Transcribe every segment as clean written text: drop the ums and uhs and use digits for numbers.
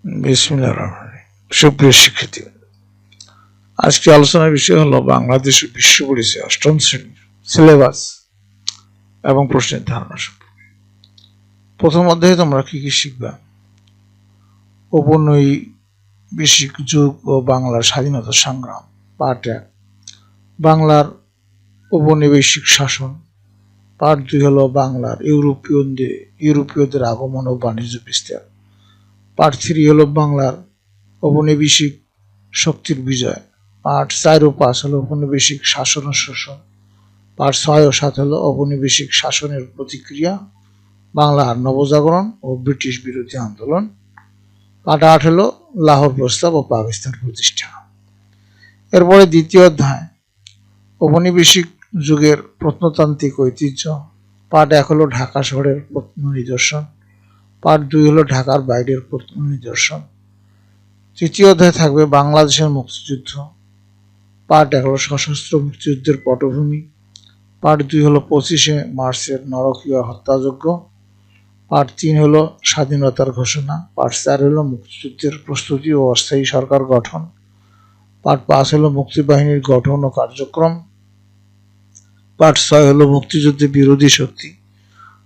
বিসমিল্লাহির রহমানির রহিম। সুপ্রিয় শিক্ষার্থী, আজকে আলোচনার বিষয় হলো বাংলাদেশ ও বিশ্ব পরিচয় অষ্টম শ্রেণীর সিলেবাস এবং প্রশ্নের ধারণা সম্পর্কে। প্রথম অধ্যায়ে তোমরা কি কি শিখবা? ঔপনিবেশিক যুগ ও বাংলার স্বাধীনতা সংগ্রাম। পার্ট 1 বাংলার ঔপনিবেশিক শাসন। পার্ট 2 হলো বাংলার ইউরোপীয়দের আগমন ও বাণিজ্য বিস্তার। পার্ট 3 হলো বাংলার ঔপনিবেশিক শক্তির বিজয়। পার্ট 4 ও 5 হলো ঔপনিবেশিক শাসন ও শোষণ। পার্ট 6 ও 7 হলো ঔপনিবেশিক শাসনের প্রতিক্রিয়া, বাংলার নবজাগরণ ও ব্রিটিশ বিরোধী আন্দোলন। পার্ট 8 হলো লাহোর প্রস্তাব ও পাকিস্তান প্রতিষ্ঠা। এরপরে দ্বিতীয় অধ্যায় ঔপনিবেশিক যুগের প্রত্নতান্ত্রিক ঐতিহ্য। পার্ট 1 হলো ঢাকা শহরের প্রত্ন নিদর্শন। পার্ট 2 হলো ঢাকার বাইরের প্রত্ন নিদর্শন। তৃতীয় অধ্যায় থাকবে বাংলাদেশের মুক্তিযুদ্ধ। পার্ট 1 হলো সশস্ত্র মুক্তিযুদ্ধের পটভূমি। পার্ট 2 হলো 25শে মার্চের নরকীয় হত্যাযজ্ঞ। পার্ট 3 হলো স্বাধীনতার ঘোষণা। পার্ট 4 হলো মুক্তিযুদ্ধের প্রস্তুতি ও অস্থায়ী সরকার গঠন। পার্ট 5 হলো মুক্তিবাহিনীর গঠন ও কার্যক্রম। পার্ট 6 হলো মুক্তিযুদ্ধে বিরোধী শক্তি।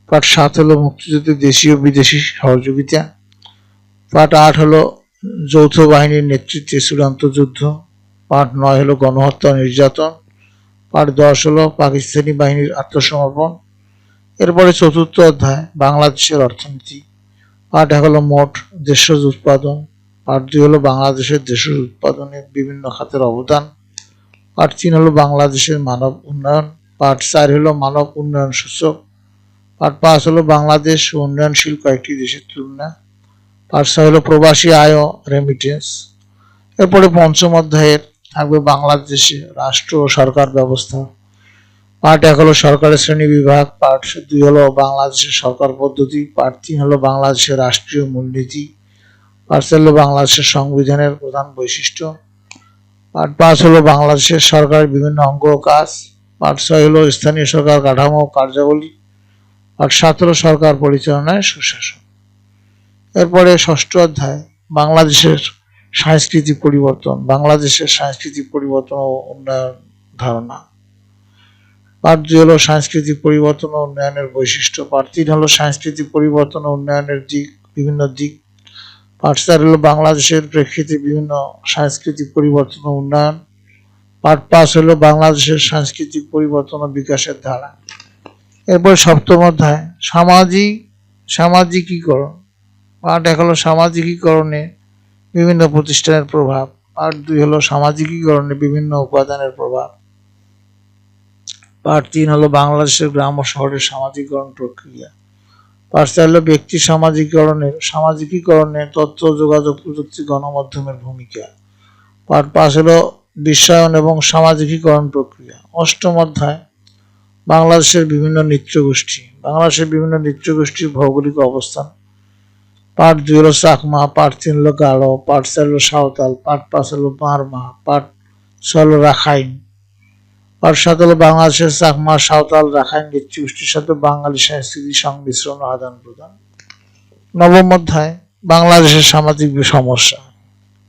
পার্ট 7 হলো মুক্তিযুদ্ধে দেশীয় বিদেশি সহযোগিতা। পার্ট 8 হলো যৌথ বাহিনীর নেতৃত্বে চূড়ান্ত যুদ্ধ। পার্ট 9 হলো গণহত্যা নির্যাতন। পার্ট 10 হলো পাকিস্তানি বাহিনীর আত্মসমর্পণ। এরপরে চতুর্থ অধ্যায় বাংলাদেশের অর্থনীতি। পার্ট 1 হলো মোট দেশজ উৎপাদন। পার্ট 2 হলো বাংলাদেশের দেশজ উৎপাদনের বিভিন্ন খাতের অবদান। পার্ট 3 হলো বাংলাদেশের মানব উন্নয়ন। পার্ট 4 হলো মানব উন্নয়ন সূচক। পার্ট 5 হলো বাংলাদেশ ও উন্নয়নশীল কয়েকটি দেশের তুলনা। পার্ট 6 হলো প্রবাসী আয় ও রেমিটেন্স। এরপরে পঞ্চম অধ্যায়ের থাকবে বাংলাদেশে রাষ্ট্র ও সরকার ব্যবস্থা। পার্ট 1 হলো সরকারের শ্রেণী বিভাগ। পার্ট 2 হলো বাংলাদেশের সরকার পদ্ধতি। পার্ট 3 হলো বাংলাদেশের রাষ্ট্রীয় মূলনীতি। পার্ট 4 হলো বাংলাদেশের সংবিধানের প্রধান বৈশিষ্ট্য। পার্ট 5 হলো বাংলাদেশের সরকারের বিভিন্ন অঙ্গ ও কাজ। পার্ট 6 হলো স্থানীয় সরকার কাঠামো ও কার্যাবলী। পার্ট 7 হলো সরকার পরিচালনায় সুশাসন। এরপরে ষষ্ঠ অধ্যায় বাংলাদেশের সাংস্কৃতিক পরিবর্তন। বাংলাদেশের সাংস্কৃতিক পরিবর্তন ও উন্নয়ন ধারণা। পার্ট 2 হলো সাংস্কৃতিক পরিবর্তন ও উন্নয়নের বৈশিষ্ট্য। পার্ট 3 হলো সাংস্কৃতিক পরিবর্তন ও উন্নয়নের বিভিন্ন দিক। পার্ট 4 হলো বাংলাদেশের প্রেক্ষিতে বিভিন্ন সাংস্কৃতিক পরিবর্তন ও উন্নয়ন। পার্ট 5 হলো বাংলাদেশের সাংস্কৃতিক পরিবর্তন ও বিকাশের ধারা। এরপর সপ্তম অধ্যায় সামাজিকীকরণ। পার্ট 1 হলো সামাজিকীকরণে বিভিন্ন প্রতিষ্ঠানের প্রভাব। পার্ট 2 হলো সামাজিকীকরণে বিভিন্ন উপাদানের প্রভাব। পার্ট 3 হলো বাংলাদেশের গ্রাম ও শহরের সামাজিকীকরণ প্রক্রিয়া। পার্ট 4 হলো ব্যক্তি সামাজিকীকরণে তথ্য যোগাযোগ প্রযুক্তি গণমাধ্যমের ভূমিকা। পার্ট 5 হলো বিশ্বায়ন এবং সামাজিকীকরণ প্রক্রিয়া। অষ্টম অধ্যায় বাংলাদেশের বিভিন্ন নৃত্যগোষ্ঠী। বাংলাদেশের বিভিন্ন নৃত্যগোষ্ঠীর ভৌগোলিক অবস্থান। পার্ট 2 হলো চাকমা। পার্ট 3 হলো গারো। পার্ট 4 হলো সাঁওতাল। পার্ট 5 হলো মারমা। পার্ট 6 হলো রাখাইন। পার্ট 7 হলো বাংলাদেশের চাকমা, সাঁওতাল, রাখাইন নৃত্যগোষ্ঠীর সাথে বাঙালি সংস্কৃতির সংমিশ্রণ ও আদান প্রদান। নবম অধ্যায় বাংলাদেশের সামাজিক সমস্যা।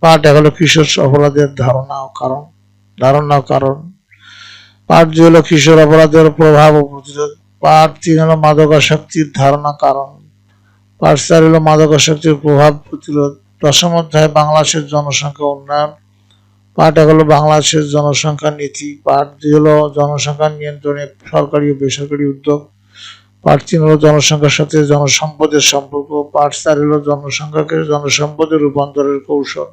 পার্ট 1 হলো কিশোর অপরাধের ধারণা ও কারণ। পার্ট 2 হলো কিশোর অপরাধের প্রভাব ও প্রতিরোধ। পার্ট 3 হলো মাদকাসক্তির ধারণা কারণ। পার্ট 4 হলো মাদকাসক্তির প্রভাব প্রতিরোধ। দশম অধ্যায় বাংলাদেশের জনসংখ্যা উন্নয়ন। পার্ট 1 হলো বাংলাদেশের জনসংখ্যা নীতি। পার্ট 2 হলো জনসংখ্যা নিয়ন্ত্রণে সরকারি ও বেসরকারি উদ্যোগ। পার্ট 3 হলো জনসংখ্যার সাথে জনসম্পদের সম্পর্ক। পার্ট 4 হলো জনসংখ্যাকে জনসম্পদে রূপান্তরের কৌশল।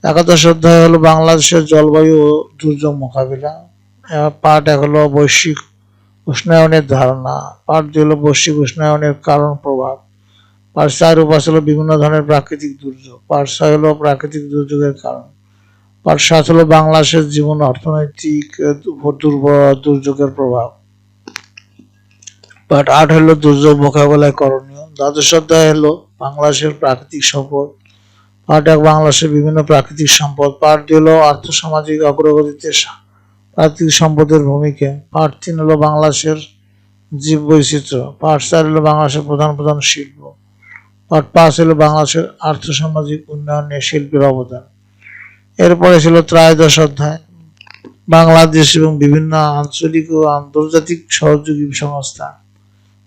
একাদশ অধ্যায় হলো বাংলাদেশের জলবায়ু ও দুর্যোগ মোকাবিলা। পার্ট 1 হলো বৈশ্বিক উষ্ণায়নের ধারণা। পার্ট 2 হলো বৈশ্বিক উষ্ণায়নের কারণ প্রভাব। পার্ট 4 ও 5 হলো বিভিন্ন ধরনের প্রাকৃতিক দুর্যোগ। পার্ট 6 হলো প্রাকৃতিক দুর্যোগের কারণ। পার্ট 7 হলো বাংলাদেশের জীবন অর্থনৈতিক দুর্যোগের প্রভাব। পার্ট 8 হলো দুর্যোগ মোকাবেলায় করণীয়। দ্বাদশ অধ্যায় হলো বাংলাদেশের প্রাকৃতিক সম্পদ। পার্ট 1 বাংলাদেশের বিভিন্ন প্রাকৃতিক সম্পদ। পার্ট 2 হলো আর্থসামাজিক অগ্রগতিতে প্রাকৃতিক সম্পদের ভূমিকা। পার্ট 3 হলো বাংলাদেশের জীব বৈচিত্র্য। পার্ট 4 হলো বাংলাদেশের প্রধান শিল্প। পার্ট 5 হলো বাংলাদেশের আর্থসামাজিক উন্নয়নে শিল্পের অবদান। এরপরে ছিল ত্রয়োদশ অধ্যায় বাংলাদেশ এবং বিভিন্ন আঞ্চলিক ও আন্তর্জাতিক সহযোগী সংস্থা।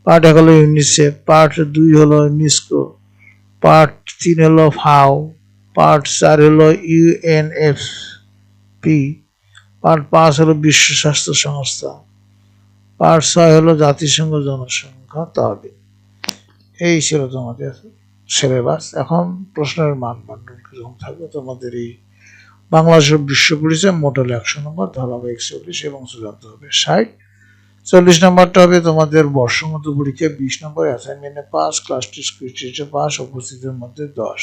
পার্ট 1 হলো ইউনিসেফ, পার্ট 2 হলো ইউনেস্কো, পার্ট 3 হলো ফাও, পার্ট 4 হলো ইউএনএফপি, পার্ট 5 হলো বিশ্ব স্বাস্থ্য সংস্থা, পার্ট 6 হলো জাতিসংঘ জনসংখ্যা তহবিল। এই ছিল তোমাদের সিলেবাস। এখন প্রশ্নের মানদণ্ড কিরকম থাকবে তোমাদের এই বাংলাদেশের বিশ্ব পরিচয় মোট হলো 100 নম্বর, ধারাবাহিক 40 এবং চূড়ান্ত হবে 60। 40 নম্বরটা হবে তোমাদের বর্ষগত পরীক্ষা, 20 নম্বর অ্যাসাইনমেন্টে পাস, ক্লাস টেস্ট কুইজে পাস, উপস্থিতির মধ্যে 10।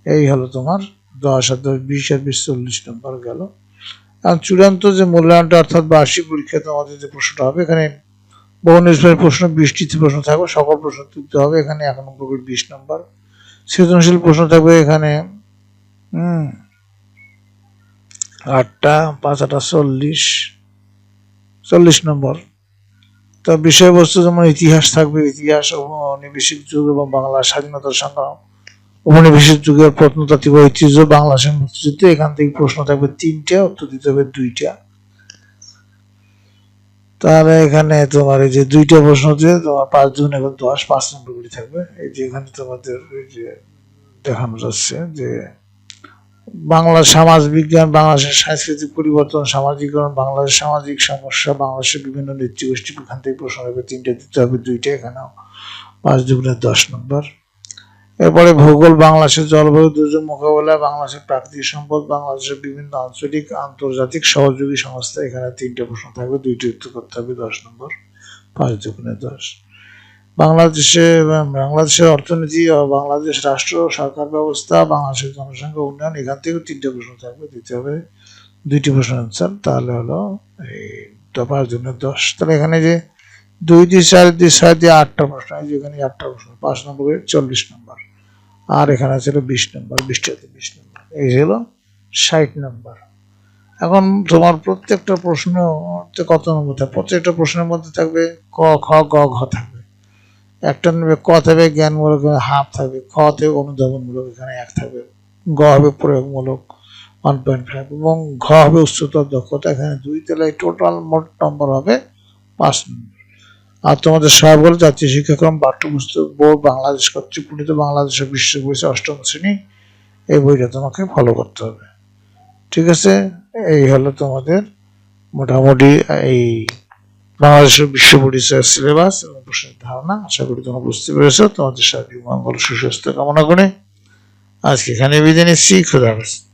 এই হলো তোমার 10 আর 10 20 আর 20 40 নম্বর গেল। আর চূড়ান্ত যে মূল্যায়নটা অর্থাৎ বার্ষিক পরীক্ষা তোমাদের যে প্রশ্নটা হবে, এখানে বহু নির্ভর প্রশ্ন 20টি প্রশ্ন থাকবে, সকল প্রশ্ন তুলতে হবে। এখানে 1 নম্বর করে 20 নম্বর। সৃজনশীল প্রশ্ন থাকবে এখানে 8টা, 5 8 40 নম্বর। তো বিষয়বস্তু যেমন ইতিহাস থাকবে, ইতিহাস, ঔপনিবেশিক যুগ এবং বাংলার স্বাধীনতা সংগ্রাম, ঔপনিবেশিক যুগের প্রত্নতাত্ত্বিক ঐতিহ্য, বাংলাদেশের মুক্তিযুদ্ধ। এখান থেকে প্রশ্ন থাকবে 3টা, উত্তর দিতে হবে 2টা। তাহলে এখানে তোমার এই যে 2টা প্রশ্ন দিয়ে তোমার 5 2 এবং 10, 5 নম্বর করে থাকবে। এই যে এখানে তোমাদের এই যে দেখানো যাচ্ছে যে বাংলার সমাজ বিজ্ঞান, বাংলাদেশের সাংস্কৃতিক পরিবর্তন, সামাজিকরণ, বাংলাদেশের সামাজিক সমস্যা, বাংলাদেশের বিভিন্ন নৃত্যগোষ্ঠী। এখান থেকে প্রশ্ন হবে 3টা, দিতে হবে 2টা। এখানেও 5 2 10 নম্বর। এরপরে ভূগোল, বাংলাদেশের জলবায়ু দুর্যোগ মোকাবেলা, বাংলাদেশের প্রাকৃতিক সম্পদ, বাংলাদেশের বিভিন্ন আঞ্চলিক আন্তর্জাতিক সহযোগী সংস্থা। এখানে 3টে প্রশ্ন থাকবে, 2টি উত্তর করতে হবে 10 নম্বর, 5 2 10। বাংলাদেশের অর্থনীতি ও বাংলাদেশ রাষ্ট্র সরকার ব্যবস্থা, বাংলাদেশের জনসংখ্যা উন্নয়ন। এখান থেকেও 3টে প্রশ্ন থাকবে, দিতে হবে 2টি প্রশ্ন আনসার। তাহলে হলো এই 5 2 10। তাহলে এখানে যে 2 2 4 2 6 দিয়ে 8টা প্রশ্ন, এই যে এখানে 8টা প্রশ্ন, 5 নম্বর 40 নম্বর। আর এখানে ছিল 20 নম্বর, 20টাতে 20 নম্বর। এই ছিল 60 নম্বর। এখন তোমার প্রত্যেকটা প্রশ্ন কত নম্বর থাকবে? প্রত্যেকটা প্রশ্নের মধ্যে থাকবে ক খ গ ঘ থাকবে। একটা নেবে ক থাকবে জ্ঞানমূলক, হাফ থাকবে। খ থেকে অনুধাবনমূলক, এখানে 1 থাকবে। গ হবে প্রয়োগমূলক 1.5 এবং ঘ হবে উচ্চতর দক্ষতা, এখানে 2। তাহলে টোটাল মোট নম্বর হবে 5 নম্বর। আর তোমাদের সব হলো জাতীয় শিক্ষাক্রম পাঠ্যপুস্তক বোর্ড বাংলাদেশ কর্তৃক প্রণীত বাংলাদেশের বিশ্ব পরিচয় 8ম শ্রেণী। এই বইটা তোমাকে ফলো করতে হবে। ঠিক আছে, এই হলো তোমাদের মোটামুটি এই বাংলাদেশের বিশ্ব পরিচয়ের সিলেবাস এবং প্রশ্নের ধারণা। আশা করি তোমরা বুঝতে পেরেছো। তোমাদের শারীরিক মঙ্গল সুস্বাস্থ্য কামনা করে আজকে এখানে বিদায় নিচ্ছি। খোদা হাফেজ।